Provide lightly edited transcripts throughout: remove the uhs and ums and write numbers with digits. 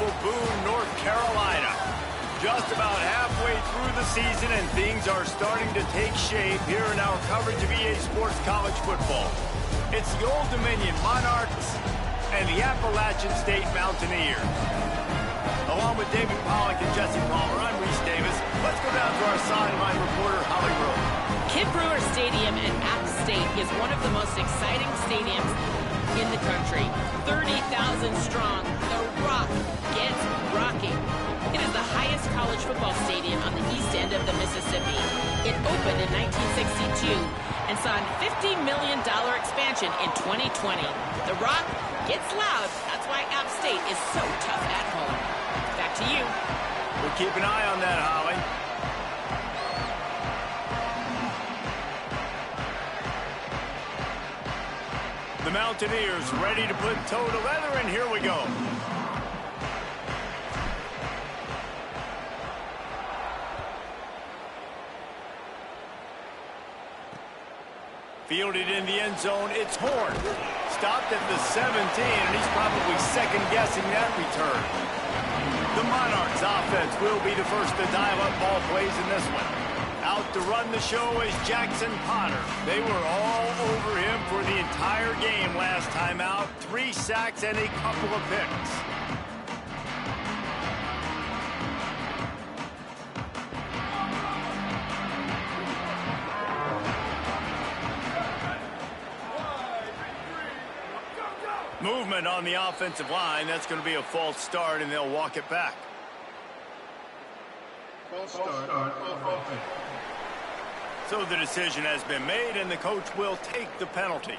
beautiful Boone, North Carolina. Just about halfway through the season, and things are starting to take shape here in our coverage of EA Sports College Football. It's the Old Dominion Monarchs and the Appalachian State Mountaineers. Along with David Pollack and Jesse Palmer, I'm Reese Davis. Let's go down to our sideline reporter, Holly Rowe. Kid Brewer Stadium in App State is one of the most exciting stadiums in the country. 30,000 strong, the Rock gets rocking. It is the highest college football stadium on the east end of the Mississippi. It opened in 1962 and saw a $50 million expansion in 2020. The Rock gets loud. That's why App State is so tough at home. Back to you. We'll keep an eye on that, Holly. The Mountaineers ready to put toe to leather, and here we go. Fielded in the end zone, it's Horn. Stopped at the 17, and he's probably second-guessing that return. The Monarchs offense will be the first to dial up ball plays in this one. Out to run the show is Jackson Potter. They were all over him for the entire game last time out. 3 sacks and a couple of picks. Movement on the offensive line. That's going to be a false start, and they'll walk it back. False start. So the decision has been made, and the coach will take the penalty.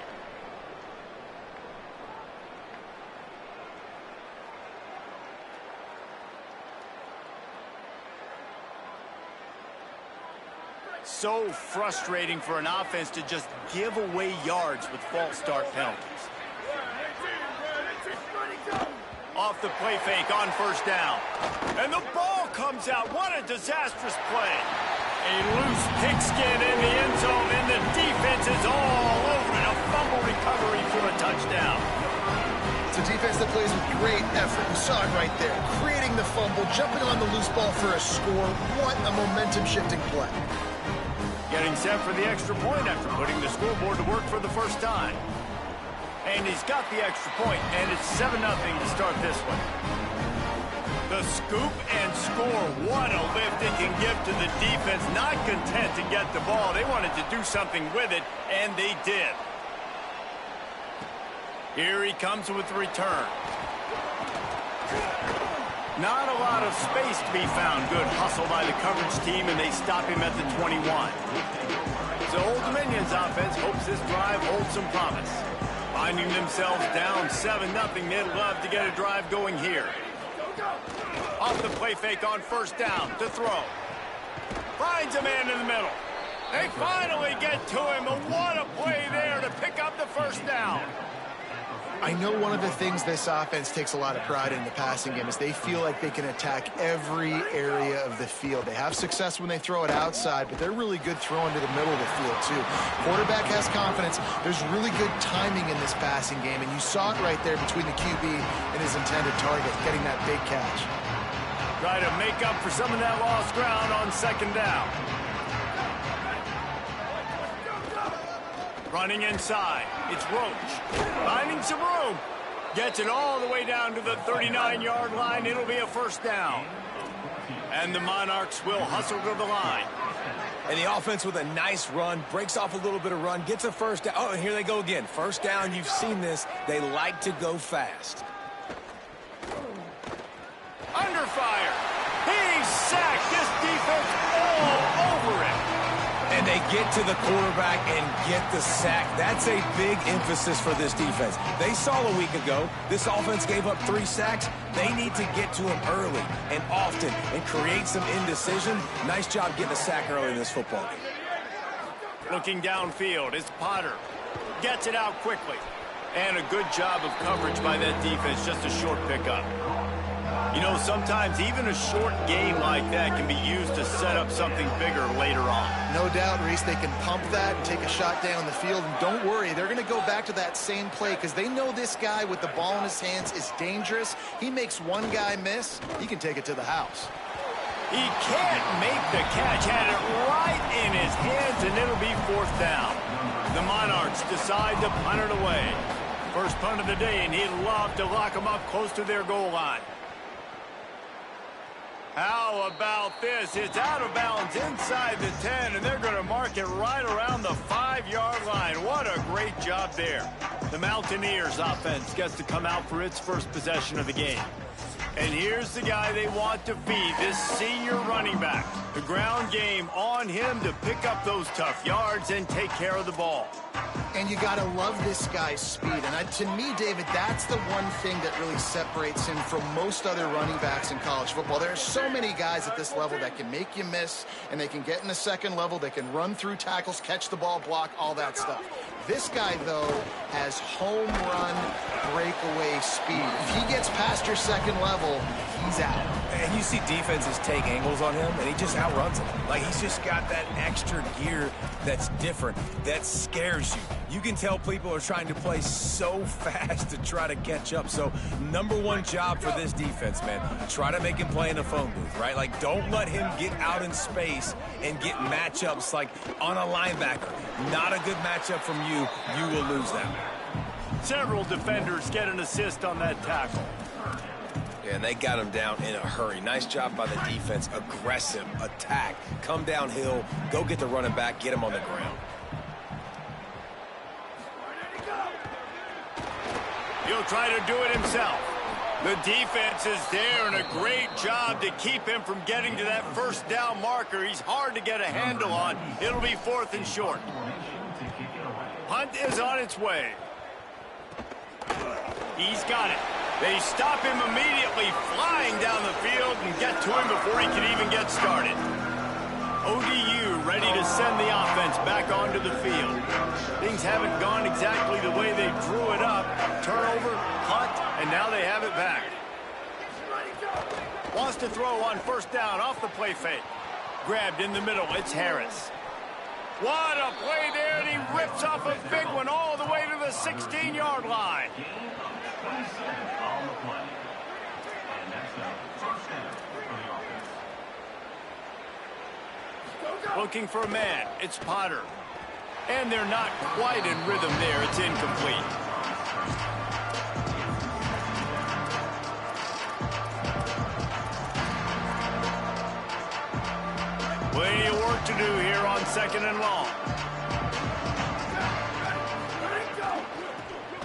So frustrating for an offense to just give away yards with false start penalties. Off the play fake on first down. And the ball comes out. What a disastrous play. A loose pigskin in the end zone, and the defense is all over it. A fumble recovery for a touchdown. It's a defense that plays with great effort. You saw it right there. Creating the fumble, jumping on the loose ball for a score. What a momentum-shifting play. Getting set for the extra point after putting the scoreboard to work for the first time. And he's got the extra point, and it's 7-0 to start this one. The scoop and score. What a lift it can give to the defense. Not content to get the ball. They wanted to do something with it, and they did. Here he comes with the return. Not a lot of space to be found. Good hustle by the coverage team, and they stop him at the 21. So Old Dominion's offense hopes this drive holds some promise. Finding themselves down 7-0, they'd love to get a drive going here. Off the play fake on first down to throw. Finds a man in the middle. They finally get to him, and what a play there to pick up the first down. I know one of the things this offense takes a lot of pride in the passing game is they feel like they can attack every area of the field. They have success when they throw it outside, but they're really good throwing to the middle of the field, too. Quarterback has confidence. There's really good timing in this passing game, and you saw it right there between the QB and his intended target, getting that big catch. Try to make up for some of that lost ground on second down. Running inside, it's Roach. Finding some room. Gets it all the way down to the 39-yard line. It'll be a first down. And the Monarchs will hustle to the line. And the offense with a nice run, breaks off a little bit of run, gets a first down. Oh, and here they go again. First down, you've seen this. They like to go fast. Under fire. He's sacked. This defense all over it. And they get to the quarterback and get the sack. That's a big emphasis for this defense. They saw a week ago, this offense gave up 3 sacks. They need to get to him early and often and create some indecision. Nice job getting a sack early in this football game. Looking downfield, it's Potter. Gets it out quickly. And a good job of coverage by that defense, just a short pickup. You know, sometimes even a short game like that can be used to set up something bigger later on. No doubt, Reese, they can pump that and take a shot down the field. And don't worry, they're going to go back to that same play because they know this guy with the ball in his hands is dangerous. He makes one guy miss, he can take it to the house. He can't make the catch, had it right in his hands, and it'll be 4th down. The Monarchs decide to punt it away. First punt of the day, and he'd love to lock them up close to their goal line. How about this? It's out of bounds inside the 10, and they're going to mark it right around the 5-yard line. What a great job there. The Mountaineers offense gets to come out for its first possession of the game. And here's the guy they want to feed, this senior running back. The ground game on him to pick up those tough yards and take care of the ball. And you got to love this guy's speed. And to me, David, that's the one thing that really separates him from most other running backs in college football. There are so many guys at this level that can make you miss, and they can get in the second level, they can run through tackles, catch the ball, block, all that stuff. This guy, though, has home run breakaway speed. If he gets past your second level, he's out. And you see defenses take angles on him, and he just outruns them. Like, he's just got that extra gear that's different, that scares you. You can tell people are trying to play so fast to try to catch up. So, number one job for this defense, man, try to make him play in the phone booth, right? Like, don't let him get out in space and get matchups like on a linebacker. Not a good matchup from you. You will lose that. Several defenders get an assist on that tackle. Yeah, and they got him down in a hurry. Nice job by the defense. Aggressive, attack, come downhill, go get the running back, get him on the ground. He'll try to do it himself. The defense is there, and a great job to keep him from getting to that first down marker. He's hard to get a handle on. It'll be 4th and short. Hunt is on its way. He's got it. They stop him immediately, flying down the field, and get to him before he can even get started. ODU ready to send the offense back onto the field. Things haven't gone exactly the way they drew it up. Turnover, punt, and now they have it back. Wants to throw on 1st down off the play fake. Grabbed in the middle, it's Harris. What a play there, and he rips off a big one all the way to the 16-yard line. Looking for a man, it's Potter. And they're not quite in rhythm there, it's incomplete. Plenty of work to do here on 2nd and long.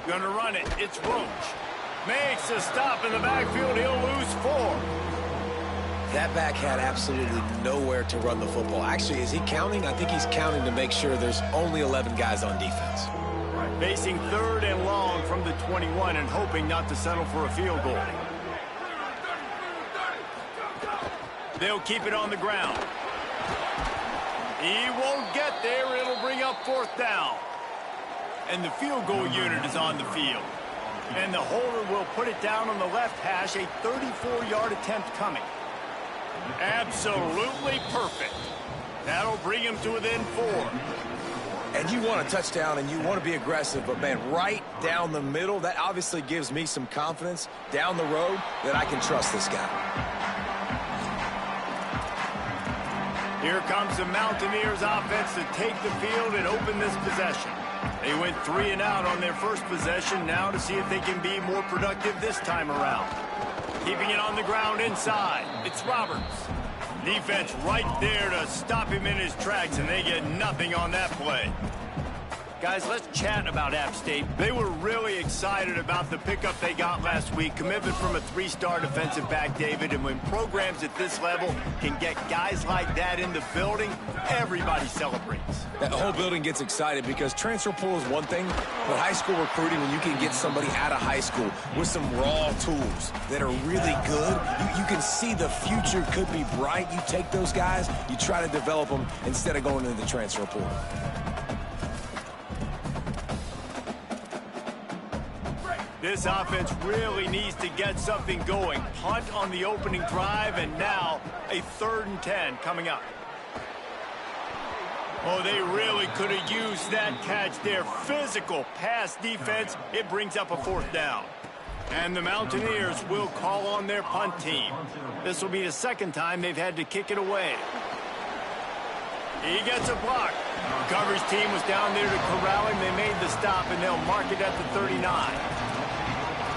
Gonna run it, it's Roach. Makes a stop in the backfield, he'll lose 4. That back had absolutely nowhere to run the football. Actually, is he counting? I think he's counting to make sure there's only 11 guys on defense. Facing 3rd and long from the 21 and hoping not to settle for a field goal. They'll keep it on the ground. He won't get there. It'll bring up 4th down. And the field goal unit is on the field. And the holder will put it down on the left hash, a 34-yard attempt coming. Absolutely perfect. That'll bring him to within 4. And you want a touchdown and you want to be aggressive, but man, right down the middle, that obviously gives me some confidence down the road that I can trust this guy. Here comes the Mountaineers offense to take the field and open this possession. They went 3 and out on their first possession, now to see if they can be more productive this time around. Keeping it on the ground inside, it's Roberts. Defense right there to stop him in his tracks, and they get nothing on that play. Guys, let's chat about App State. They were really excited about the pickup they got last week. Commitment from a 3-star defensive back, David. And when programs at this level can get guys like that in the building, everybody celebrates. That whole building gets excited because transfer pool is one thing, but high school recruiting, when you can get somebody out of high school with some raw tools that are really good, you can see the future could be bright. You take those guys, you try to develop them instead of going into the transfer pool. This offense really needs to get something going. Punt on the opening drive, and now a 3rd and 10 coming up. Oh, they really could have used that catch there. Physical pass defense. It brings up a 4th down. And the Mountaineers will call on their punt team. This will be the 2nd time they've had to kick it away. He gets a block. Coverage team was down there to corral him. They made the stop, and they'll mark it at the 39.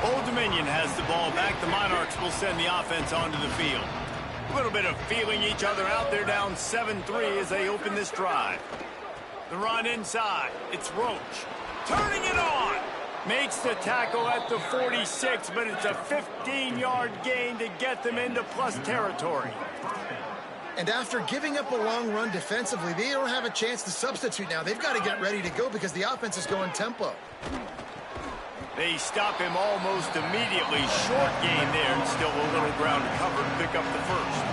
Old Dominion has the ball back. The Monarchs will send the offense onto the field. A little bit of feeling each other out. They're down 7-3 as they open this drive. The run inside. It's Roach. Turning it on. Makes the tackle at the 46, but it's a 15-yard gain to get them into plus territory. And after giving up a long run defensively, they don't have a chance to substitute now. They've got to get ready to go because the offense is going tempo. They stop him almost immediately. Short gain there, and still a little ground to cover to pick up the 1st.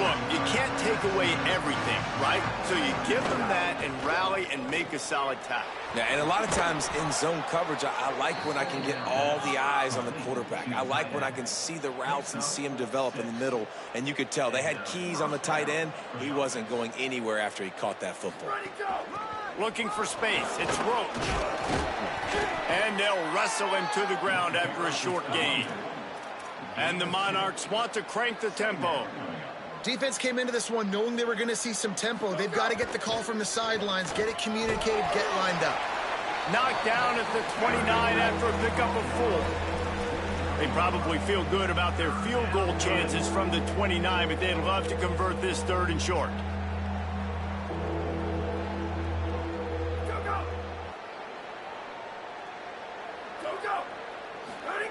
Look, you can't take away everything, right? So you give them that and rally and make a solid tackle. Yeah, and a lot of times in zone coverage, I like when I can get all the eyes on the quarterback. I like when I can see the routes and see him develop in the middle. And you could tell they had keys on the tight end. He wasn't going anywhere after he caught that football. Looking for space. It's Roach. And they'll wrestle him to the ground after a short gain. And the Monarchs want to crank the tempo. Defense came into this one knowing they were going to see some tempo. They've got to get the call from the sidelines, get it communicated, get lined up. Knocked down at the 29 after a pickup of 4. They probably feel good about their field goal chances from the 29, but they'd love to convert this 3rd and short.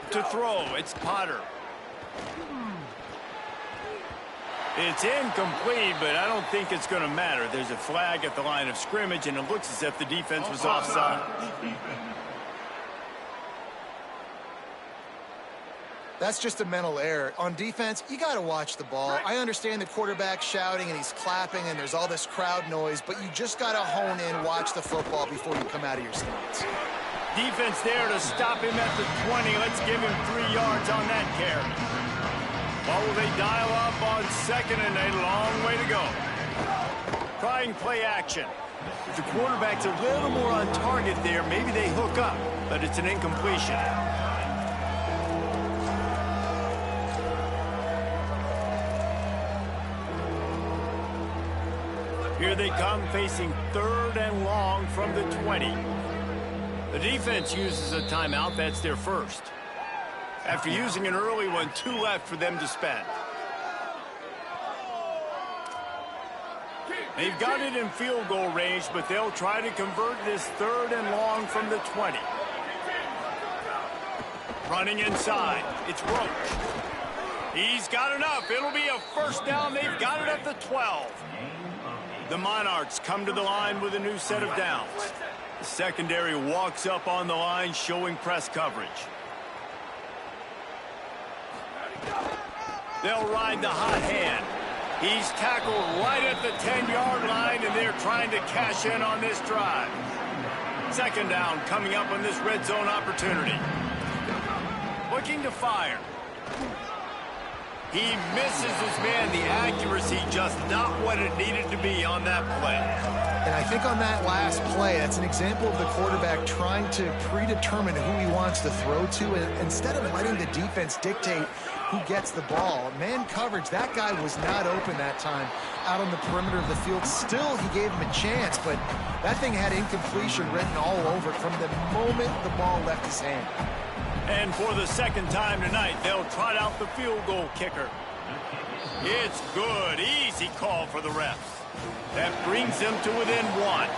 To throw, it's Potter. It's incomplete, but I don't think it's going to matter. There's a flag at the line of scrimmage, and it looks as if the defense was offside. That's just a mental error. On defense, you got to watch the ball. I understand the quarterback shouting and he's clapping and there's all this crowd noise, but you just got to hone in, watch the football before you come out of your stance. Defense there to stop him at the 20. Let's give him 3 yards on that carry. What will they dial up on 2nd and a long way to go? Trying play action. If the quarterback's a little more on target there, maybe they hook up, but it's an incompletion. Here they come, facing 3rd and long from the 20. The defense uses a timeout. That's their 1st. After using an early one, 2 left for them to spend. They've got it in field goal range, but they'll try to convert this 3rd and long from the 20. Running inside, it's Roach. He's got enough. It'll be a 1st down. They've got it at the 12. The Monarchs come to the line with a new set of downs. The secondary walks up on the line, showing press coverage. They'll ride the hot hand. He's tackled right at the 10-yard line, and they're trying to cash in on this drive. 2nd down coming up on this red zone opportunity. Looking to fire. He misses his man. The accuracy just not what it needed to be on that play. And I think on that last play, that's an example of the quarterback trying to predetermine who he wants to throw to, and instead of letting the defense dictate who gets the ball. Man coverage, that guy was not open that time out on the perimeter of the field. Still, he gave him a chance, but that thing had incompletion written all over it from the moment the ball left his hand. And for the 2nd time tonight, they'll trot out the field goal kicker. It's good. Easy call for the refs. That brings them to within 1.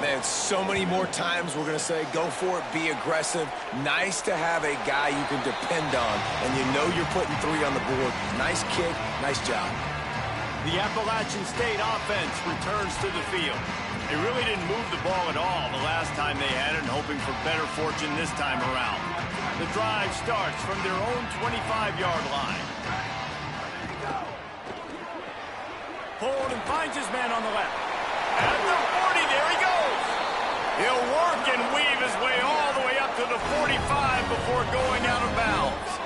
Man, so many more times we're going to say, go for it, be aggressive. Nice to have a guy you can depend on, and you know you're putting 3 on the board. Nice kick, nice job. The Appalachian State offense returns to the field. They really didn't move the ball at all the last time they had it, and hoping for better fortune this time around. The drive starts from their own 25-yard line. Hold and finds his man on the left. At the 40, there he goes. He'll work and weave his way all the way up to the 45 before going out of bounds.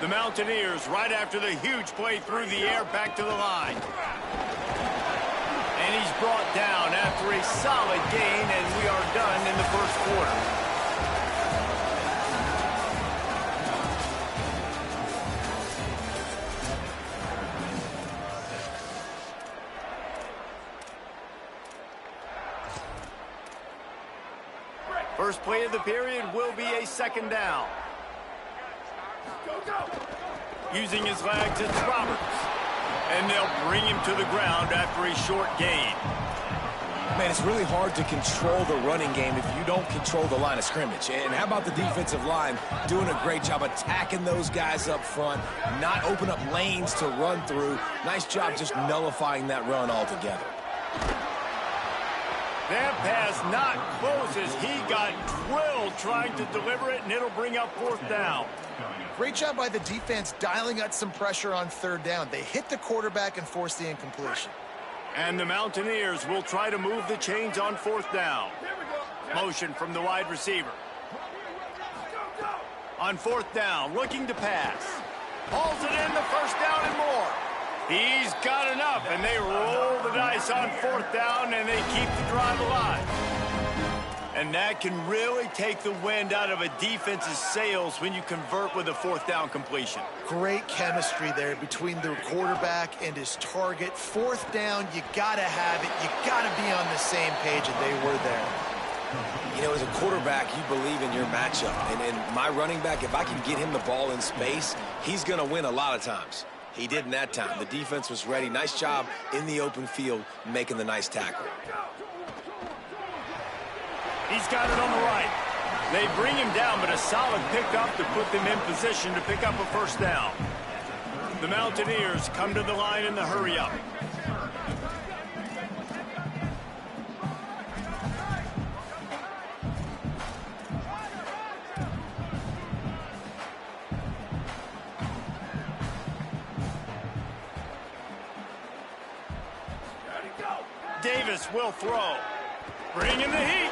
The Mountaineers, right after the huge play through the air, back to the line. And he's brought down after a solid gain, and we are done in the first quarter. First play of the period will be a second down. Using his legs, it's Roberts. And they'll bring him to the ground after a short gain. Man, it's really hard to control the running game if you don't control the line of scrimmage. And how about the defensive line doing a great job attacking those guys up front, not open up lanes to run through. Nice job just nullifying that run altogether. That pass not close as he got drilled trying to deliver it, and it'll bring up fourth down. Great job by the defense dialing out some pressure on third down. They hit the quarterback and forced the incompletion. And the Mountaineers will try to move the chains on fourth down. Motion from the wide receiver. On fourth down, looking to pass. Hauls it in, the first down and more. He's got enough, and they roll the dice on fourth down, and they keep the drive alive. And that can really take the wind out of a defense's sails when you convert with a fourth down completion. Great chemistry there between the quarterback and his target. Fourth down, you got to have it. You got to be on the same page, and they were there. You know, as a quarterback, you believe in your matchup. And my running back, if I can get him the ball in space, he's going to win a lot of times. He did in that time. The defense was ready. Nice job in the open field making the nice tackle. He's got it on the right. They bring him down, but a solid pickup to put them in position to pick up a first down. The Mountaineers come to the line in the hurry-up. Davis will throw. Bringing the heat.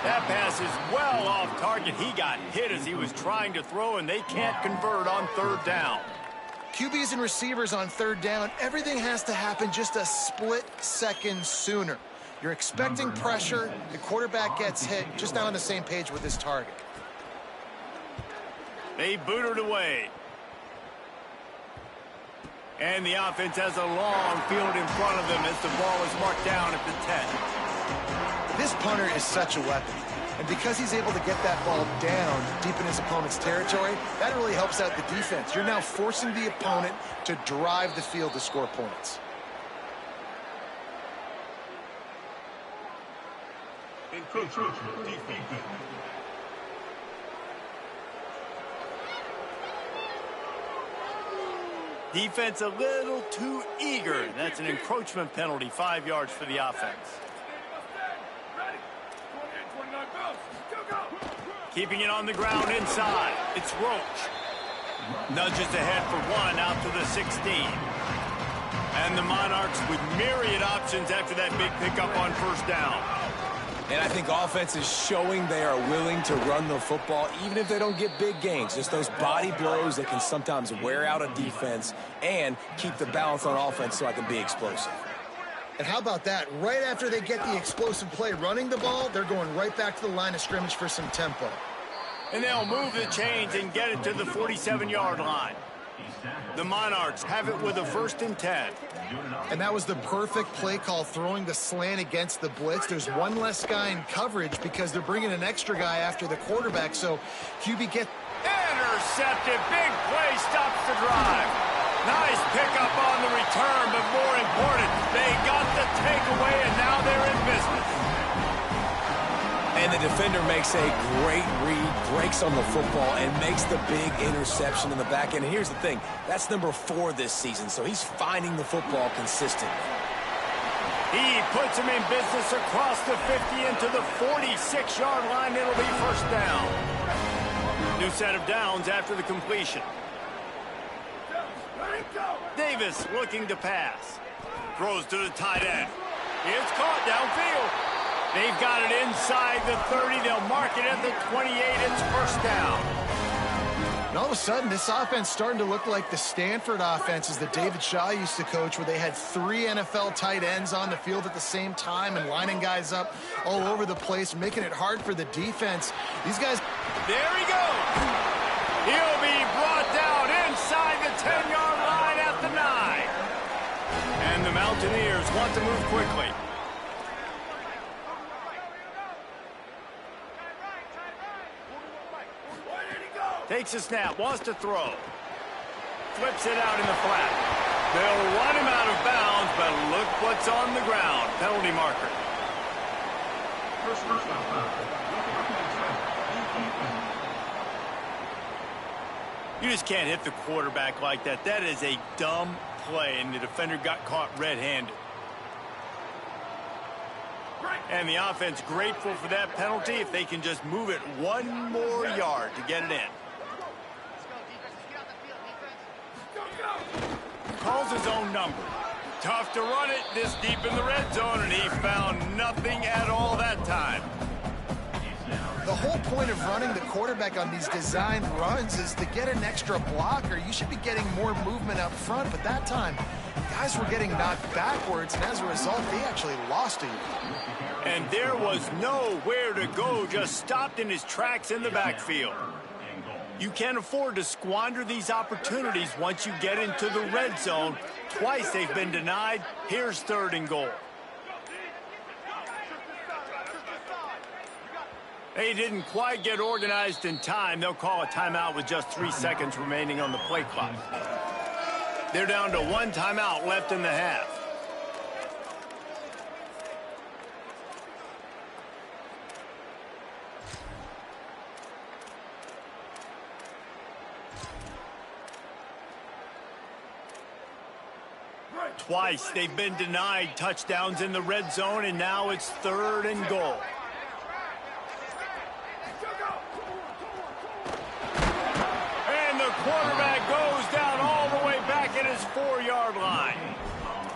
That pass is well off target. He got hit as he was trying to throw, and they can't convert on third down. QBs and receivers on third down, everything has to happen just a split second sooner. You're expecting pressure. The quarterback gets hit, just not on the same page with his target. They boot it away. And the offense has a long field in front of them as the ball is marked down at the 10. This punter is such a weapon. And because he's able to get that ball down deep in his opponent's territory, that really helps out the defense. You're now forcing the opponent to drive the field to score points. Defense a little too eager. That's an encroachment penalty, 5 yards for the offense. Keeping it on the ground inside. It's Roach. Nudges ahead for one out to the 16. And the Monarchs with myriad options after that big pickup on first down. And I think offense is showing they are willing to run the football, even if they don't get big gains. Just those body blows that can sometimes wear out a defense and keep the balance on offense so I can be explosive. And how about that? Right after they get the explosive play running the ball, they're going right back to the line of scrimmage for some tempo. And they'll move the chains and get it to the 47-yard line. The Monarchs have it with a 1st and 10. And that was the perfect play call, throwing the slant against the blitz. There's one less guy in coverage because they're bringing an extra guy after the quarterback. So QB gets intercepted. Big play stops the drive. Nice pickup on the return, but more important, they got the takeaway, and now they're in business. And the defender makes a great read, breaks on the football, and makes the big interception in the back end. And here's the thing, that's number 4 this season, so he's finding the football consistently. He puts him in business across the 50 into the 46-yard line. It'll be first down. New set of downs after the completion. Davis looking to pass. Throws to the tight end. It's caught downfield. They've got it inside the 30. They'll mark it at the 28. It's first down. And all of a sudden, this offense starting to look like the Stanford offenses that David Shaw used to coach, where they had 3 NFL tight ends on the field at the same time and lining guys up all over the place, making it hard for the defense. These guys... There he goes. He'll be brought down inside the 10-yard line at the 9. And the Mountaineers want to move quickly. Takes a snap, wants to throw. Flips it out in the flat. They'll run him out of bounds, but look what's on the ground. Penalty marker. You just can't hit the quarterback like that. That is a dumb play, and the defender got caught red-handed. And the offense grateful for that penalty if they can just move it 1 more yard to get it in. Calls his own number. Tough to run it this deep in the red zone, and he found nothing at all that time. The whole point of running the quarterback on these designed runs is to get an extra blocker. You should be getting more movement up front, but that time, guys were getting knocked backwards, and as a result, they actually lost it. And there was nowhere to go, just stopped in his tracks in the backfield. You can't afford to squander these opportunities once you get into the red zone. Twice they've been denied. Here's 3rd and goal. They didn't quite get organized in time. They'll call a timeout with just 3 seconds remaining on the play clock. They're down to 1 timeout left in the half. Twice they've been denied touchdowns in the red zone, and now it's 3rd and goal. And the quarterback goes down all the way back at his 4-yard line.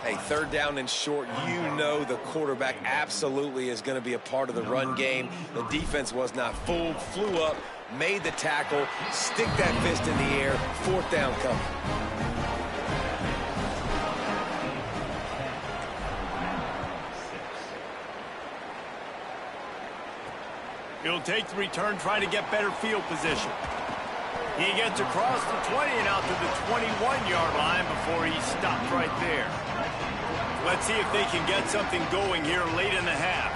Hey, 3rd down and short, you know the quarterback absolutely is going to be a part of the run game. The defense was not fooled, flew up, made the tackle, stick that fist in the air, 4th down coming. He'll take the return, trying to get better field position. He gets across the 20 and out to the 21-yard line before he stopped right there. Let's see if they can get something going here late in the half.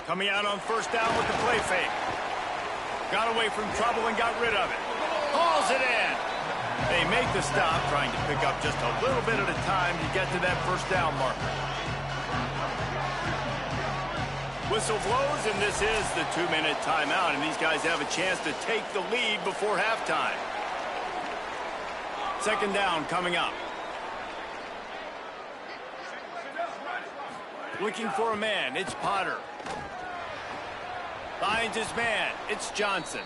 Coming out on 1st down with the play fake. Got away from trouble and got rid of it. Hauls it in. They make the stop, trying to pick up just a little bit at a time to get to that 1st down marker. Whistle blows, and this is the 2-minute timeout, and these guys have a chance to take the lead before halftime. 2nd down coming up. Looking for a man, it's Potter. Finds his man, it's Johnson.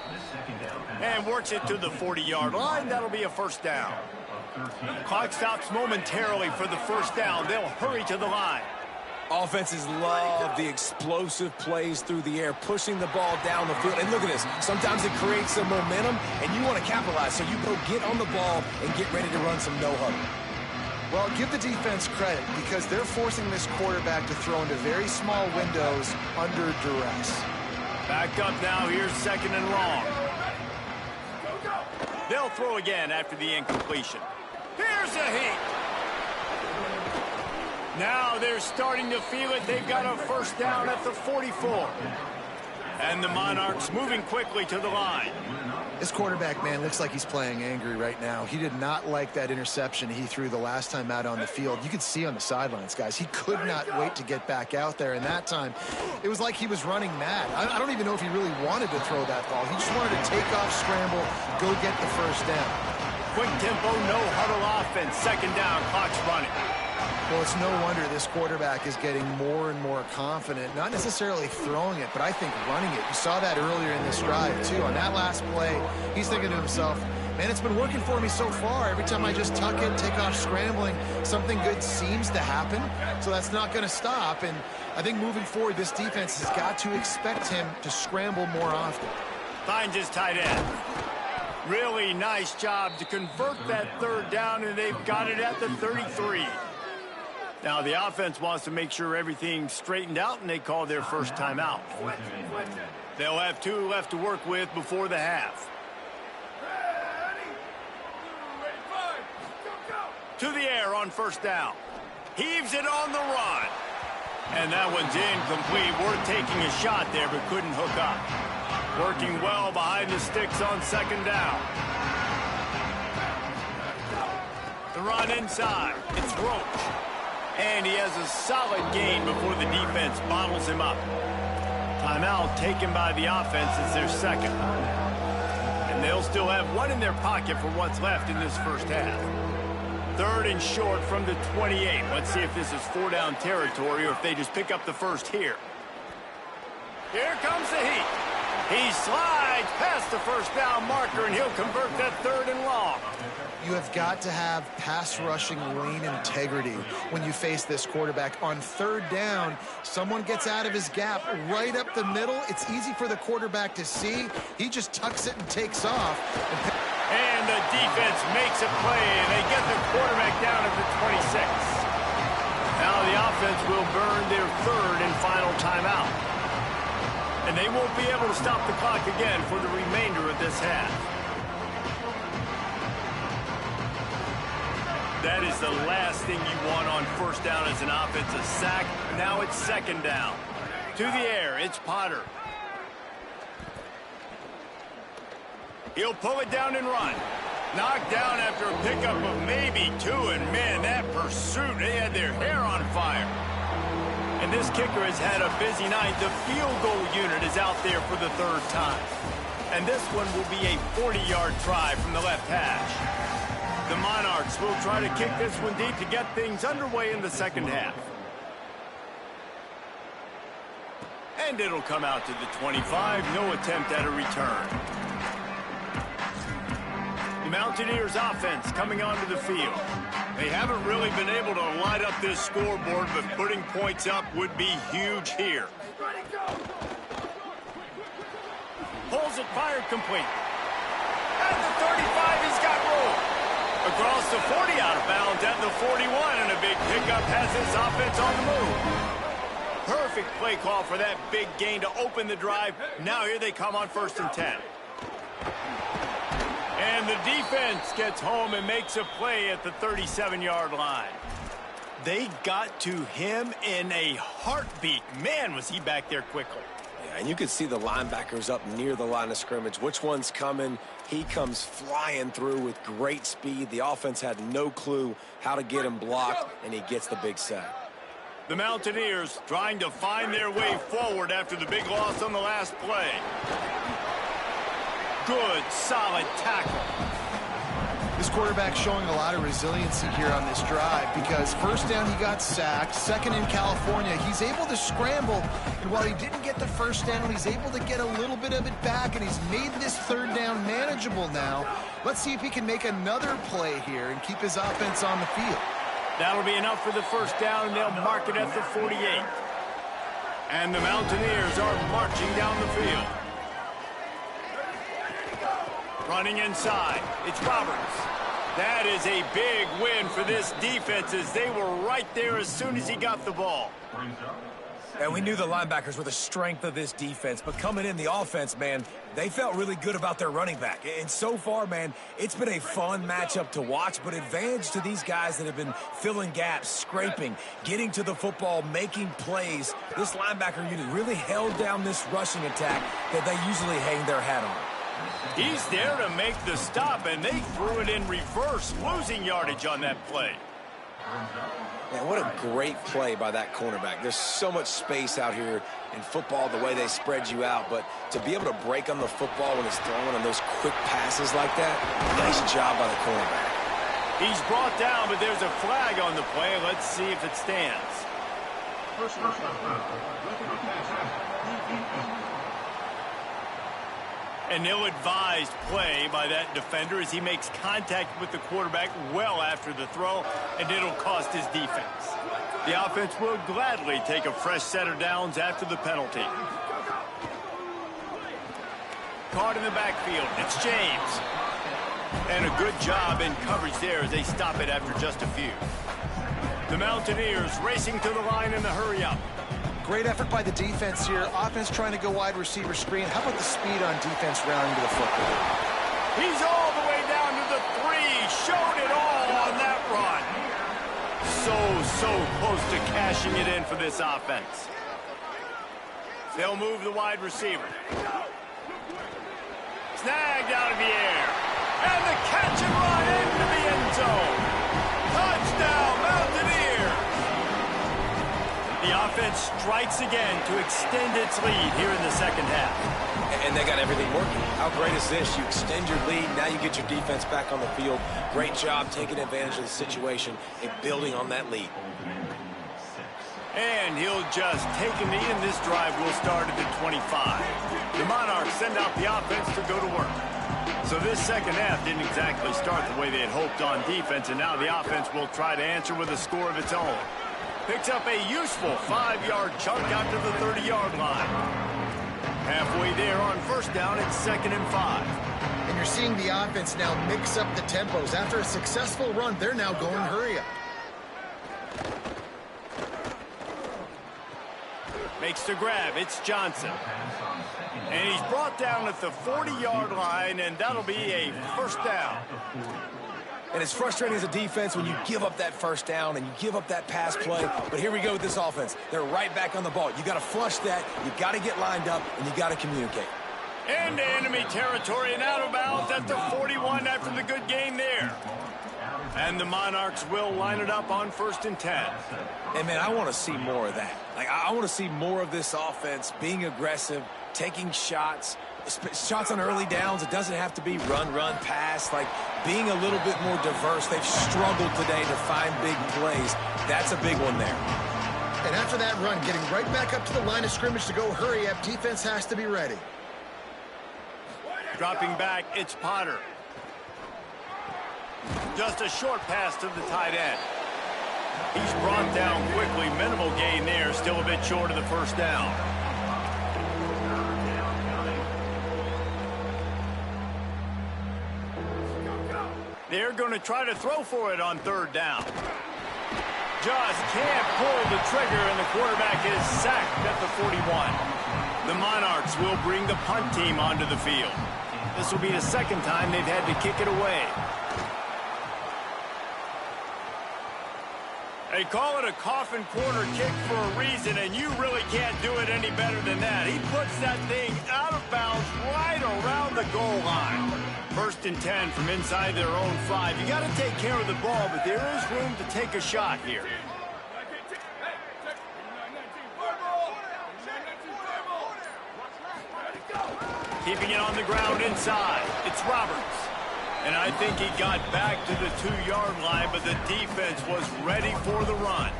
And works it to the 40-yard line. That'll be a 1st down. Clock stops momentarily for the 1st down. They'll hurry to the line. Offenses love the explosive plays through the air, pushing the ball down the field. And look at this. Sometimes it creates some momentum, and you want to capitalize. So you go get on the ball and get ready to run some no-huddle. Well, give the defense credit because they're forcing this quarterback to throw into very small windows under duress. Backed up now. Here's 2nd and long. They'll throw again after the incompletion. Here's a heat. Now they're starting to feel it. They've got a 1st down at the 44. And the Monarchs moving quickly to the line. This quarterback, man, looks like he's playing angry right now. He did not like that interception he threw the last time out on the field. You could see on the sidelines, guys, he could not wait to get back out there. And that time, it was like he was running mad. I don't even know if he really wanted to throw that ball. He just wanted to take off, scramble, go get the 1st down. Quick tempo, no huddle offense. 2nd down, clock's running. Well, it's no wonder this quarterback is getting more and more confident, not necessarily throwing it, but I think running it. You saw that earlier in this drive, too. On that last play, he's thinking to himself, Man, it's been working for me so far. Every time I just tuck it, take off scrambling, something good seems to happen. So that's not going to stop. And I think moving forward, this defense has got to expect him to scramble more often. Finds his tight end. Really nice job to convert that third down, and they've got it at the 33. Now the offense wants to make sure everything's straightened out, and they call their first timeout. They'll have 2 left to work with before the half. To the air on first down. Heaves it on the run. And that one's incomplete. We're taking a shot there, but couldn't hook up. Working well behind the sticks on second down. The run inside. It's Roach. And he has a solid gain before the defense bottles him up. Timeout taken by the offense as their second. And they'll still have 1 in their pocket for what's left in this first half. 3rd and short from the 28. Let's see if this is 4-down territory or if they just pick up the first here. Here comes the heat. He slides past the first down marker, and he'll convert that 3rd and long. You have got to have pass rushing lane integrity when you face this quarterback. On 3rd down, someone gets out of his gap right up the middle. It's easy for the quarterback to see. He just tucks it and takes off. And the defense makes a play, and they get the quarterback down at the 26. Now the offense will burn their 3rd and final timeout. And they won't be able to stop the clock again for the remainder of this half. That is the last thing you want on first down as an offense, a sack. Now it's second down. To the air, it's Potter. He'll pull it down and run. Knocked down after a pickup of maybe 2, and man, that pursuit, they had their hair on fire. And this kicker has had a busy night. The field goal unit is out there for the 3rd time. And this one will be a 40-yard try from the left hash. The Monarchs will try to kick this one deep to get things underway in the second half. And it'll come out to the 25. No attempt at a return. The Mountaineers offense coming onto the field. They haven't really been able to light up this scoreboard, but putting points up would be huge here. Pulls it, fired complete. At the 35, he's got room. Across the 40, out of bounds at the 41, and a big pickup has his offense on the move. Perfect play call for that big gain to open the drive. Now here they come on 1st and 10. And the defense gets home and makes a play at the 37-yard line. They got to him in a heartbeat. Man, was he back there quickly. Yeah, and you can see the linebackers up near the line of scrimmage. Which one's coming? He comes flying through with great speed. The offense had no clue how to get him blocked, and he gets the big sack. The Mountaineers trying to find their way forward after the big loss on the last play. Good, solid tackle. This quarterback showing a lot of resiliency here on this drive because 1st down he got sacked, 2nd in California. He's able to scramble, and while he didn't get the 1st down, he's able to get a little bit of it back, and he's made this 3rd down manageable now. Let's see if he can make another play here and keep his offense on the field. That'll be enough for the 1st down, and they'll mark it at the 48. And the Mountaineers are marching down the field. Running inside, it's Roberts. That is a big win for this defense as they were right there as soon as he got the ball. And we knew the linebackers were the strength of this defense, but coming in the offense, man, they felt really good about their running back. And so far, man, it's been a fun matchup to watch, but advantage to these guys that have been filling gaps, scraping, getting to the football, making plays. This linebacker unit really held down this rushing attack that they usually hang their hat on. He's there to make the stop, and they threw it in reverse, losing yardage on that play. Man, what a great play by that cornerback. There's so much space out here in football, the way they spread you out, but to be able to break on the football when it's thrown on those quick passes like that, nice job by the cornerback. He's brought down, but there's a flag on the play. Let's see if it stands. An ill-advised play by that defender as he makes contact with the quarterback well after the throw, and it'll cost his defense. The offense will gladly take a fresh set of downs after the penalty. Caught in the backfield, it's James. And a good job in coverage there as they stop it after just a few. The Mountaineers racing to the line in the hurry-up. Great effort by the defense here. Offense trying to go wide receiver screen. How about the speed on defense rounding to the football? He's all the way down to the 3. Showed it all on that run. So close to cashing it in for this offense. They'll move the wide receiver. Snagged out of the air. And the catch and run into the end zone. Touchdown, Mountaineers. The offense strikes again to extend its lead here in the second half. And they got everything working. How great is this? You extend your lead, now you get your defense back on the field. Great job taking advantage of the situation and building on that lead. And he'll just take a knee, and this drive will start at the 25. The Monarchs send out the offense to go to work. So this second half didn't exactly start the way they had hoped on defense, and now the offense will try to answer with a score of its own. Picks up a useful 5-yard chunk out to the 30-yard line. Halfway there on first down, it's 2nd and 5. And you're seeing the offense now mix up the tempos. After a successful run, they're now going hurry up. Makes the grab. It's Johnson. And he's brought down at the 40-yard line, and that'll be a first down. And it's frustrating as a defense when you give up that first down and you give up that pass play. But here we go with this offense. They're right back on the ball. You got to flush that. You got to get lined up, and you got to communicate. Into enemy territory and out of bounds at the 41 after the good gain there. And the Monarchs will line it up on 1st and 10. And, man, I want to see more of that. Like, I want to see more of this offense being aggressive, taking shots on early downs. It doesn't have to be run, pass. Like, being a little bit more diverse. They've struggled today to find big plays. That's a big one there. And after that run, getting right back up to the line of scrimmage to go hurry up, defense has to be ready. Dropping back, it's Potter. Just a short pass to the tight end. He's brought down quickly. Minimal gain there. Still a bit short of the first down. They're going to try to throw for it on 3rd down. Just can't pull the trigger, and the quarterback is sacked at the 41. The Monarchs will bring the punt team onto the field. This will be the 2nd time they've had to kick it away. They call it a coffin corner kick for a reason, and you really can't do it any better than that. He puts that thing out of bounds right around the goal line. 1st and 10 from inside their own 5. You got to take care of the ball, but there is room to take a shot here. Keeping it on the ground inside. It's Roberts. And I think he got back to the 2-yard line, but the defense was ready for the run.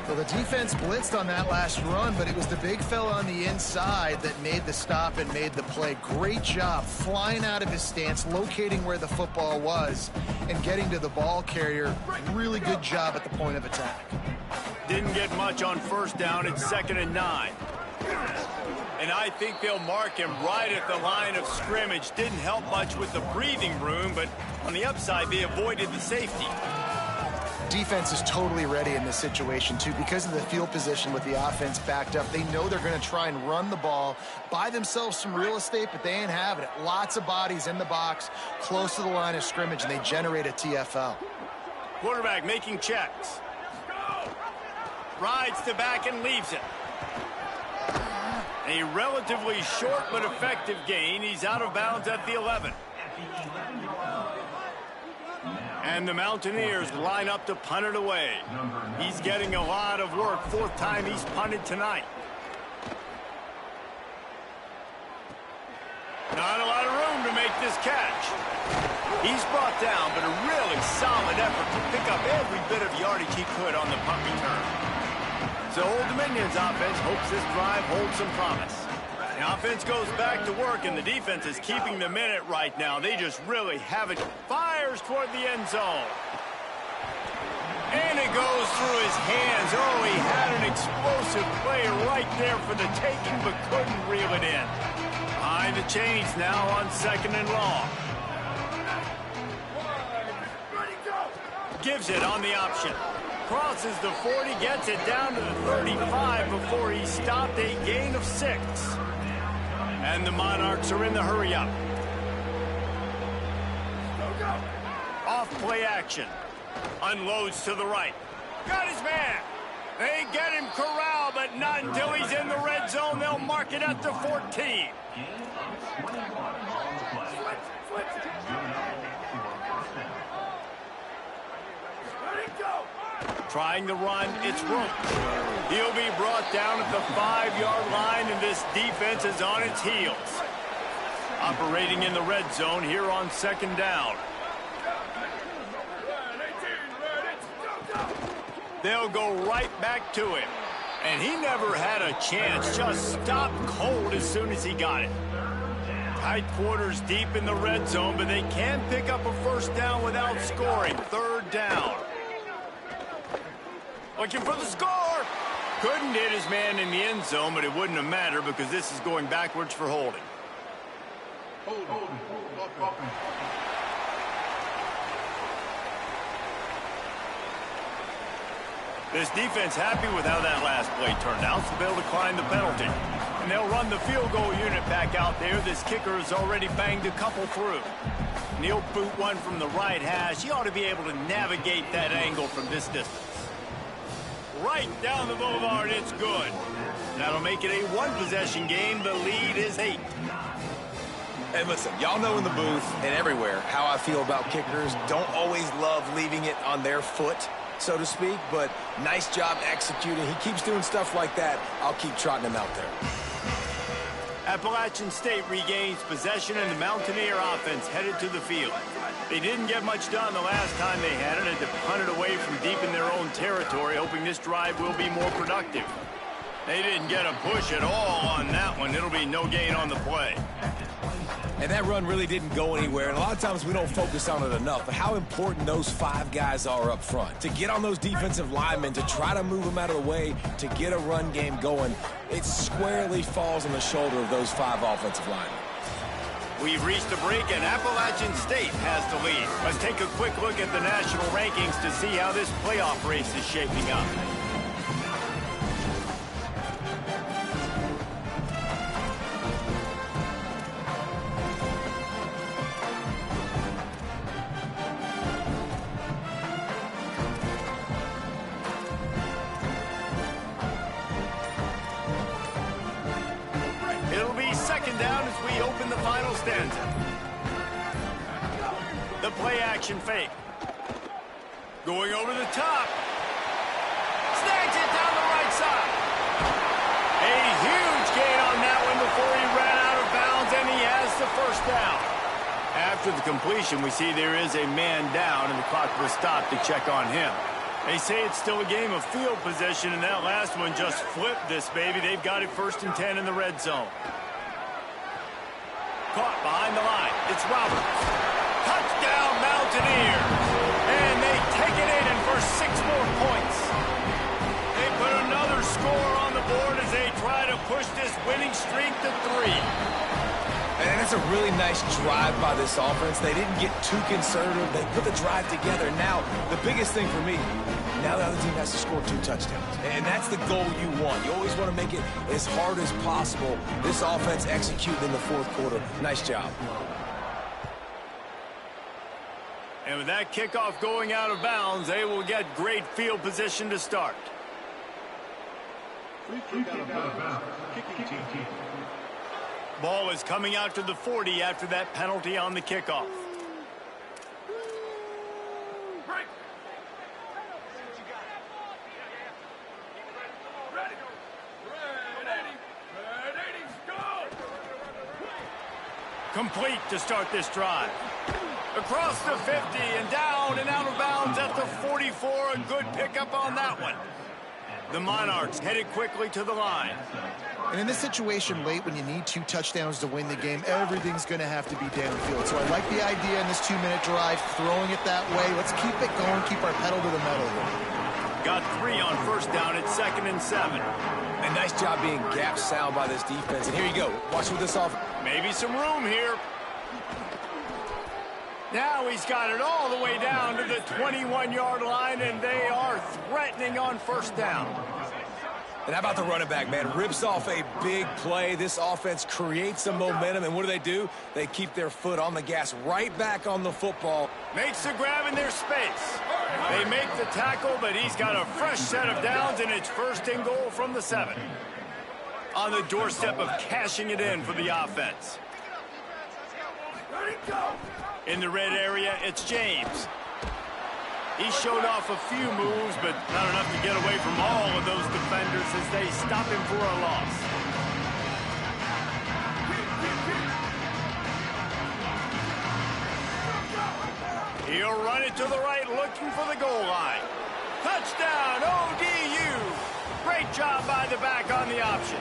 Well, the defense blitzed on that last run, but it was the big fella on the inside that made the stop and made the play. Great job flying out of his stance, locating where the football was, and getting to the ball carrier. Really good job at the point of attack. Didn't get much on 1st down. It's 2nd and 9. And I think they'll mark him right at the line of scrimmage. Didn't help much with the breathing room, but on the upside, they avoided the safety. Defense is totally ready in this situation, too. Because of the field position with the offense backed up, they know they're going to try and run the ball, buy themselves some real estate, but they ain't having it. Lots of bodies in the box, close to the line of scrimmage, and they generate a TFL. Quarterback making checks. Rides to back and leaves it. A relatively short but effective gain. He's out of bounds at the 11. And the Mountaineers line up to punt it away. He's getting a lot of work. 4th time he's punted tonight. Not a lot of room to make this catch. He's brought down, but a really solid effort to pick up every bit of yardage he could on the punt return. So Old Dominion's offense hopes this drive holds some promise. The offense goes back to work, and the defense is keeping them in it right now. They just really have it. Fires toward the end zone. And it goes through his hands. Oh, he had an explosive play right there for the taking, but couldn't reel it in. Behind the chains now on 2nd and long. Gives it on the option. Crosses the 40, gets it down to the 35 before he stopped, a gain of 6. And the Monarchs are in the hurry-up. Off play action. Unloads to the right. Got his man. They get him corralled, but not until he's in the red zone. They'll mark it at the 14. Trying to run, it's Roach. He'll be brought down at the 5-yard line, and this defense is on its heels. Operating in the red zone here on 2nd down. They'll go right back to him. And he never had a chance, just stopped cold as soon as he got it. Tight quarters deep in the red zone, but they can pick up a first down without scoring. 3rd down. Looking for the score. Couldn't hit his man in the end zone, but it wouldn't have mattered because this is going backwards for holding. This defense happy with how that last play turned out, so they'll decline the penalty. And they'll run the field goal unit back out there. This kicker has already banged a couple through. And he'll boot one from the right hash. He ought to be able to navigate that angle from this distance. Right down the boulevard, it's good. That'll make it a 1-possession game. The lead is 8. And listen, y'all know in the booth and everywhere how I feel about kickers. Don't always love leaving it on their foot, so to speak, but nice job executing. He keeps doing stuff like that. I'll keep trotting him out there. Appalachian State regains possession, and the Mountaineer offense headed to the field. They didn't get much done the last time they had it, and to punt it away from deep in their own territory, hoping this drive will be more productive. They didn't get a push at all on that one. It'll be no gain on the play. And that run really didn't go anywhere, and a lot of times we don't focus on it enough, but how important those 5 guys are up front. To get on those defensive linemen, to try to move them out of the way, to get a run game going, it squarely falls on the shoulder of those 5 offensive linemen. We've reached a break, and Appalachian State has the lead. Let's take a quick look at the national rankings to see how this playoff race is shaping up. It'll be 2nd down as we open the final stanza. The play action fake. Going over the top. Snags it down the right side. A huge gain on that one before he ran out of bounds, and he has the first down. After the completion, we see there is a man down, and the clock will stop to check on him. They say it's still a game of field possession, and that last one just flipped this baby. They've got it 1st and 10 in the red zone. Caught behind the line. It's Roberts. Touchdown, Mountaineers. And they take it in for 6 more points. They put another score on the board as they try to push this winning streak to 3. And it's a really nice drive by this offense. They didn't get too conservative. They put the drive together. Now, the biggest thing for me, now the other team has to score 2 touchdowns. And that's the goal you want. You always want to make it as hard as possible. This offense executed in the 4th quarter. Nice job. And with that kickoff going out of bounds, they will get great field position to start. Ball is coming out to the 40 after that penalty on the kickoff. Complete to start this drive. Across the 50 and down and out of bounds at the 44. A good pickup on that one. The Monarchs headed quickly to the line. And in this situation late when you need 2 touchdowns to win the game, everything's going to have to be downfield. So I like the idea in this 2-minute drive, throwing it that way. Let's keep it going, keep our pedal to the metal here. Got 3 on first down at 2nd and 7. A nice job being gap sound by this defense. And here you go. Watch with this off. Maybe some room here. Now he's got it all the way down to the 21-yard line, and they are threatening on first down. And how about the running back, man? Rips off a big play. This offense creates some momentum, and what do? They keep their foot on the gas, right back on the football. Makes the grab in their space. They make the tackle, but he's got a fresh set of downs, and it's 1st and goal from the 7. On the doorstep of cashing it in for the offense. In the red area, it's James. He showed off a few moves, but not enough to get away from all of those defenders as they stop him for a loss. He'll run it to the right, looking for the goal line. Touchdown, ODU! Great job by the back on the option.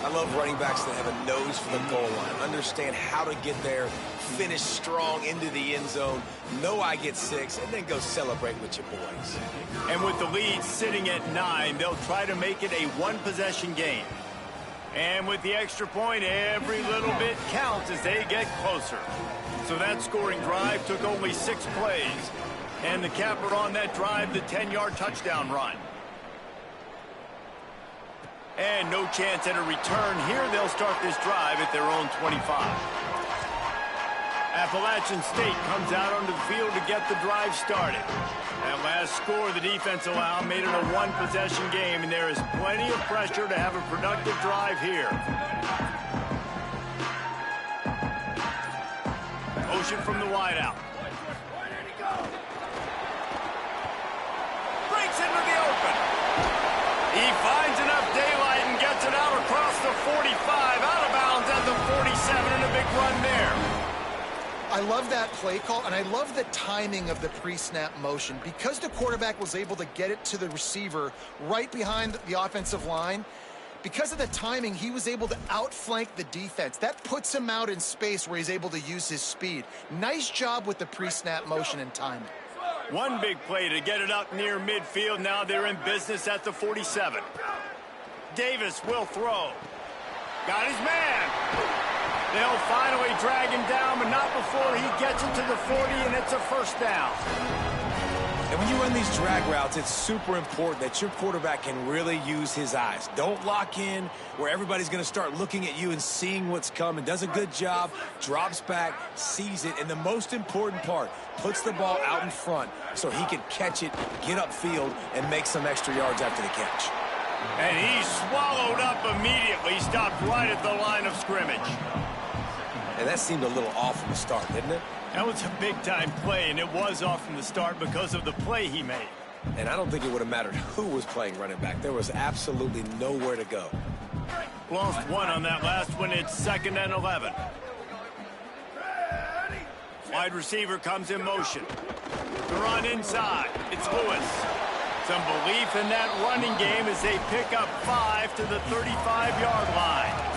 I love running backs that have a nose for the goal line, understand how to get there, finish strong into the end zone, know I get 6, and then go celebrate with your boys. And with the lead sitting at 9, they'll try to make it a 1-possession game. And with the extra point, every little bit counts as they get closer. So that scoring drive took only 6 plays. And the capper on that drive, the 10-yard touchdown run. And no chance at a return here. They'll start this drive at their own 25. Appalachian State comes out onto the field to get the drive started. That last score the defense allowed made it a 1-possession game, and there is plenty of pressure to have a productive drive here. Motion from the wideout. Breaks into the open. He finds enough daylight and gets it out across the 45, out of bounds at the 47, and a big run there. I love that play call, and I love the timing of the pre-snap motion. Because the quarterback was able to get it to the receiver right behind the offensive line, because of the timing, he was able to outflank the defense. That puts him out in space where he's able to use his speed. Nice job with the pre-snap motion and timing. One big play to get it up near midfield. Now they're in business at the 47. Davis will throw. Got his man. They'll finally drag him down, but not before he gets it to the 40, and it's a first down. And when you run these drag routes, it's super important that your quarterback can really use his eyes. Don't lock in where everybody's going to start looking at you and seeing what's coming. Does a good job, drops back, sees it, and the most important part, puts the ball out in front so he can catch it, get upfield, and make some extra yards after the catch. And he swallowed up immediately, stopped right at the line of scrimmage. And that seemed a little off from the start, didn't it? That was a big-time play, and it was off from the start because of the play he made. And I don't think it would have mattered who was playing running back. There was absolutely nowhere to go. Lost 1 on that last one. It's 2nd and 11. Wide receiver comes in motion. The run inside. It's Lewis. Some belief in that running game as they pick up 5 to the 35-yard line.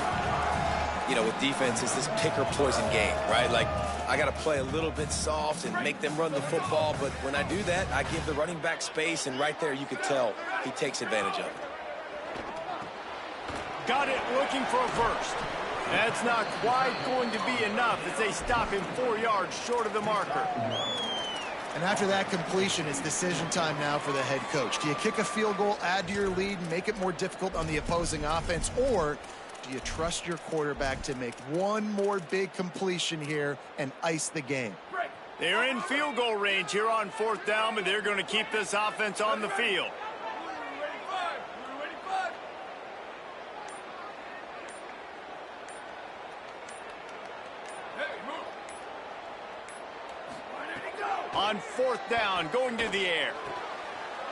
You know, with defense, it's this pick-or-poison game, right? Like, I got to play a little bit soft and make them run the football, but when I do that, I give the running back space, and right there you could tell he takes advantage of it. Got it looking for a first. That's not quite going to be enough as they stop him 4 yards short of the marker. And after that completion, it's decision time now for the head coach. Do you kick a field goal, add to your lead, and make it more difficult on the opposing offense, or do you trust your quarterback to make one more big completion here and ice the game? They're in field goal range here on 4th down, but they're going to keep this offense on the field. On 4th down, going to the air.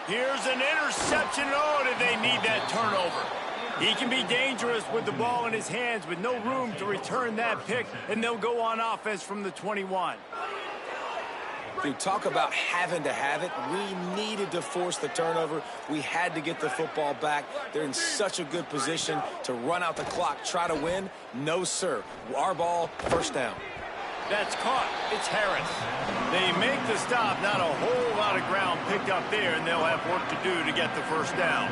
Here's an interception. Oh, did they need that turnover? He can be dangerous with the ball in his hands, with no room to return that pick, and they'll go on offense from the 21. Dude, talk about having to have it. We needed to force the turnover. We had to get the football back. They're in such a good position to run out the clock, try to win. No, sir. Our ball, first down. That's caught. It's Harris. They make the stop. Not a whole lot of ground picked up there, and they'll have work to do to get the first down.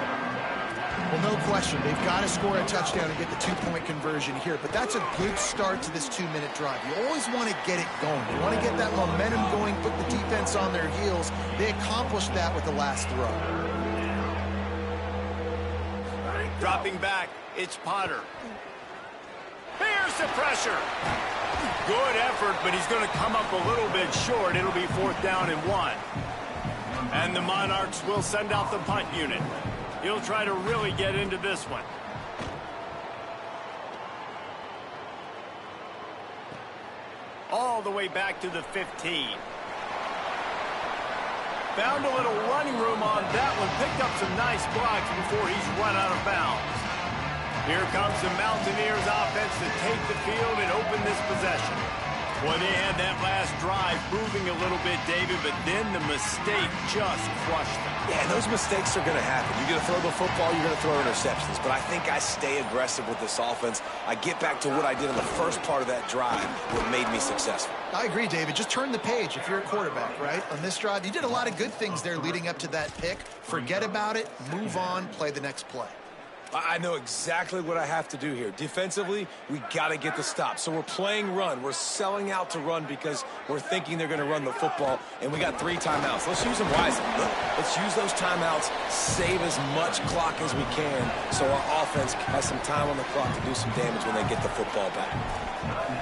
Well, no question. They've got to score a touchdown and get the two-point conversion here. But that's a good start to this 2-minute drive. You always want to get it going. You want to get that momentum going, put the defense on their heels. They accomplished that with the last throw. Dropping back, it's Potter. Here's the pressure. Good effort, but he's going to come up a little bit short. It'll be 4th down and 1. And the Monarchs will send out the punt unit. He'll try to really get into this one. All the way back to the 15. Found a little running room on that one. Picked up some nice blocks before he's run out of bounds. Here comes the Mountaineers offense to take the field and open this possession. Boy, they had that last drive moving a little bit, David, but then the mistake just crushed them. Yeah, those mistakes are going to happen. You're going to throw the football, you're going to throw interceptions. But I think I stay aggressive with this offense. I get back to what I did in the first part of that drive, what made me successful. I agree, David. Just turn the page if you're a quarterback, right? On this drive, you did a lot of good things there leading up to that pick. Forget about it, move on, play the next play. I know exactly what I have to do here. Defensively, we got to get the stop. So we're playing run. We're selling out to run because we're thinking they're going to run the football, and we got 3 timeouts. Let's use them wisely. Look, let's use those timeouts, save as much clock as we can so our offense has some time on the clock to do some damage when they get the football back.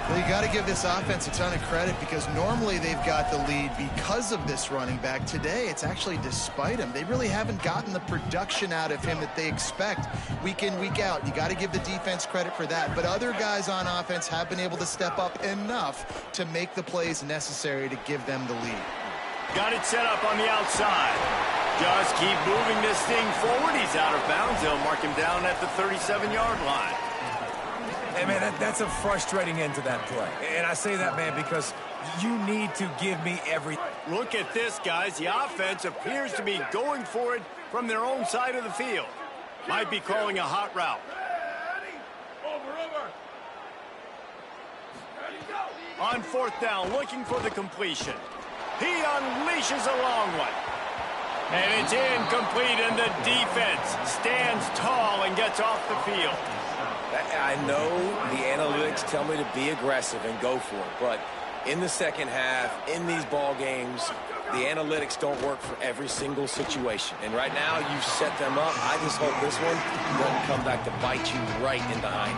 Well, you got to give this offense a ton of credit because normally they've got the lead because of this running back. Today, it's actually despite him. They really haven't gotten the production out of him that they expect week in, week out. You got to give the defense credit for that. But other guys on offense have been able to step up enough to make the plays necessary to give them the lead. Got it set up on the outside. Just keep moving this thing forward. He's out of bounds. They'll mark him down at the 37-yard line. Hey, man, that's a frustrating end to that play. And I say that, man, because you need to give me everything. Look at this, guys. The offense appears to be going for it from their own side of the field. Might be calling a hot route. On 4th down, looking for the completion. He unleashes a long one. And it's incomplete, and the defense stands tall and gets off the field. I know the analytics tell me to be aggressive and go for it, but in the second half, in these ball games, the analytics don't work for every single situation. And right now, you've set them up. I just hope this one doesn't come back to bite you right in the hind.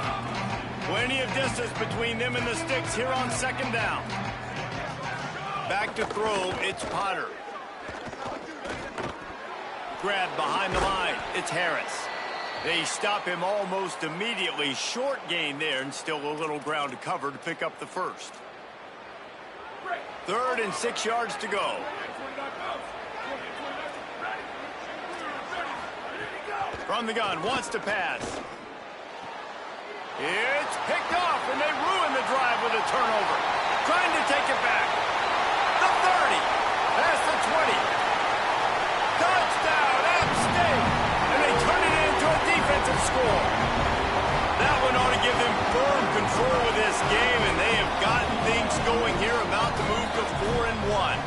Plenty of distance between them and the sticks here on 2nd down. Back to throw, it's Potter. Grab behind the line, it's Harris. They stop him almost immediately. Short gain there, and still a little ground to cover to pick up the first. 3rd and 6 yards to go. From the gun, wants to pass. It's picked off, and they ruin the drive with a turnover. Trying to take it back. The 30. Past the 20. Touchdown, App State. And they turn it into a defensive score. That one ought to give them firm control of this game, and they have gotten things going here, about to move to 4-1.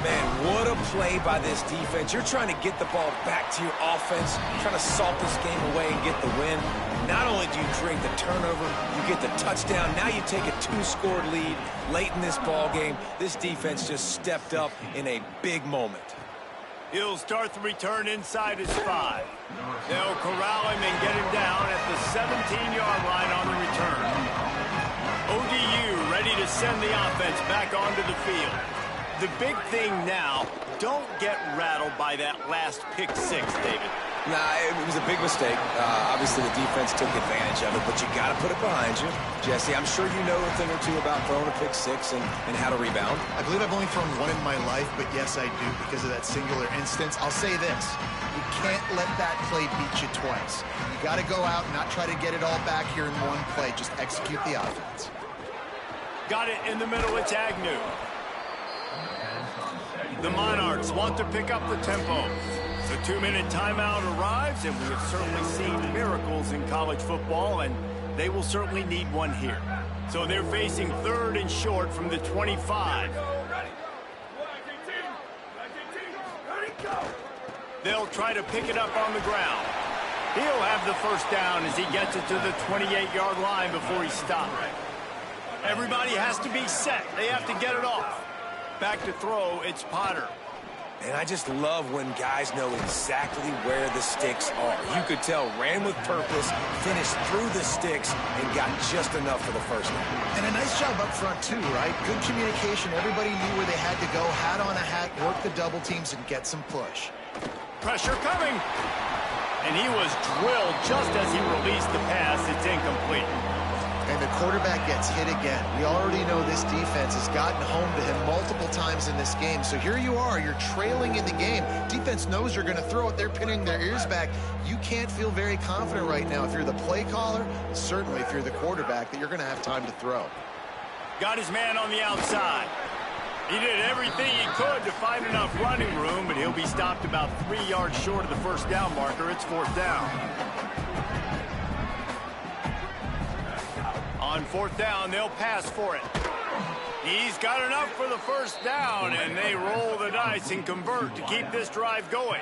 Man, what a play by this defense. You're trying to get the ball back to your offense, trying to salt this game away and get the win. Not only do you create the turnover, you get the touchdown. Now you take a 2-score lead late in this ball game. This defense just stepped up in a big moment. He'll start the return inside his 5. They'll corral him and get him down at the 17-yard line on the return. ODU ready to send the offense back onto the field. The big thing now, don't get rattled by that last pick 6, David. Nah, it was a big mistake. Obviously, the defense took advantage of it, but you got to put it behind you. Jesse, I'm sure you know a thing or two about throwing a pick 6 and how to rebound. I believe I've only thrown one in my life, but yes, I do because of that singular instance. I'll say this. You can't let that play beat you twice. You got to go out and not try to get it all back here in one play. Just execute the offense. Got it in the middle. It's Agnew. The Monarchs want to pick up the tempo. The 2-minute timeout arrives, and we have certainly seen miracles in college football, and they will certainly need one here. So they're facing 3rd and short from the 25. They'll try to pick it up on the ground. He'll have the first down as he gets it to the 28-yard line before he stopped. Everybody has to be set. They have to get it off. Back to throw, it's Potter. And I just love when guys know exactly where the sticks are. You could tell, ran with purpose, finished through the sticks, and got just enough for the first down. And a nice job up front, too, right? Good communication. Everybody knew where they had to go, hat on a hat, work the double teams, and get some push. Pressure coming. And he was drilled just as he released the pass. It's incomplete. And the quarterback gets hit again. We already know this defense has gotten home to him multiple times in this game. So here you are, you're trailing in the game. Defense knows you're going to throw it. They're pinning their ears back. You can't feel very confident right now if you're the play caller, and certainly if you're the quarterback, that you're going to have time to throw. Got his man on the outside. He did everything he could to find enough running room, but he'll be stopped about 3 yards short of the first down marker. It's 4th down. On 4th down, they'll pass for it. He's got enough for the first down, and they roll the dice and convert to keep this drive going.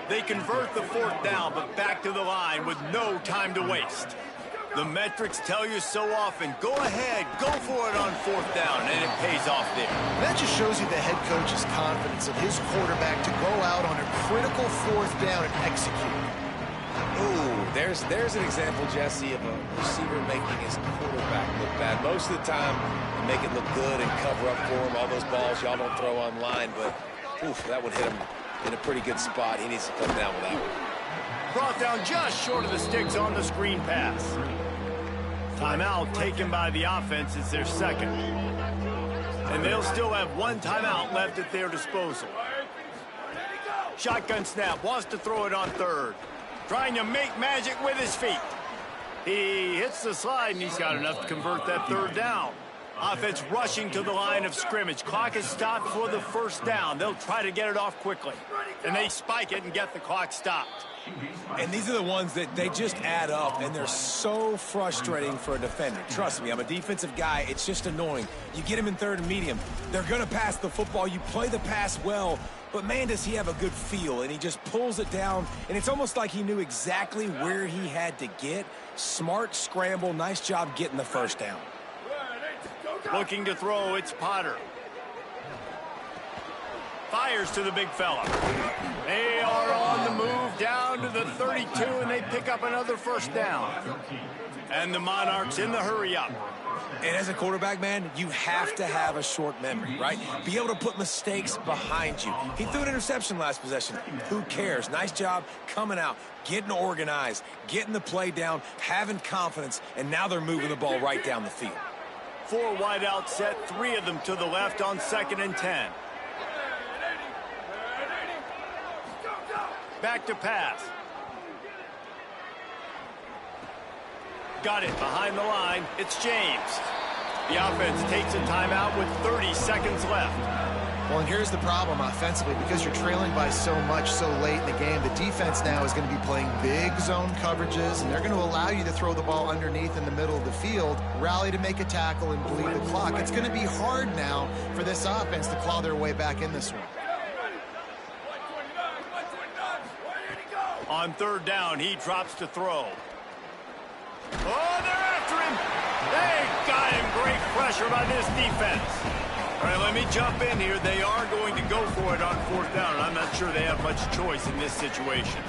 They convert the 4th down, but back to the line with no time to waste. The metrics tell you so often, go ahead, go for it on 4th down, and it pays off there. That just shows you the head coach's confidence in his quarterback to go out on a critical 4th down and execute. Ooh, there's an example, Jesse, of a receiver making his quarterback look bad. Most of the time, they make it look good and cover up for him. All those balls y'all don't throw online, but oof, that would hit him in a pretty good spot. He needs to come down with that one. Brought down just short of the sticks on the screen pass. Timeout taken by the offense. It's their second. And they'll still have one timeout left at their disposal. Shotgun snap, wants to throw it on 3rd. Trying to make magic with his feet. He hits the slide, and he's got enough to convert that 3rd down. Offense rushing to the line of scrimmage. Clock is stopped for the first down. They'll try to get it off quickly. And they spike it and get the clock stopped. And these are the ones that they just add up, and they're so frustrating for a defender. Trust me, I'm a defensive guy. It's just annoying. You get him in 3rd and medium. They're going to pass the football. You play the pass well, but man, does he have a good feel, and he just pulls it down, and it's almost like he knew exactly where he had to get. Smart scramble. Nice job getting the first down. Looking to throw, it's Potter. Fires to the big fella. They are on the move down to the 32, and they pick up another first down. And the Monarchs in the hurry-up. And as a quarterback, man, you have to have a short memory, right? Be able to put mistakes behind you. He threw an interception last possession. Who cares? Nice job coming out, getting organized, getting the play down, having confidence, and now they're moving the ball right down the field. 4 wide out set, 3 of them to the left on 2nd and 10. Back to pass. Got it behind the line. It's James. The offense takes a timeout with 30 seconds left. Well, and here's the problem offensively. Because you're trailing by so much so late in the game, the defense now is going to be playing big zone coverages, and they're going to allow you to throw the ball underneath in the middle of the field, rally to make a tackle, and bleed the clock. It's going to be hard now for this offense to claw their way back in this one. On 3rd down, he drops to throw. Oh, they're after him. They got him. Great pressure by this defense. All right, let me jump in here. They are going to go for it on 4th down, and I'm not sure they have much choice in this situation.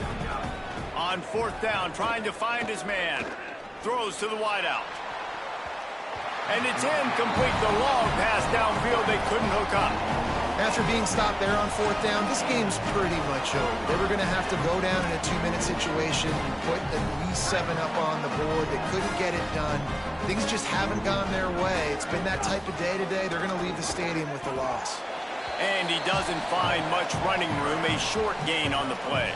On 4th down, trying to find his man. Throws to the wideout. And it's incomplete. The long pass downfield, they couldn't hook up. After being stopped there on 4th down, this game's pretty much over. They were going to have to go down in a 2-minute situation, put at least 7 up on the board. They couldn't get it done. Things just haven't gone their way. It's been that type of day today. They're going to leave the stadium with the loss. And he doesn't find much running room. A short gain on the play.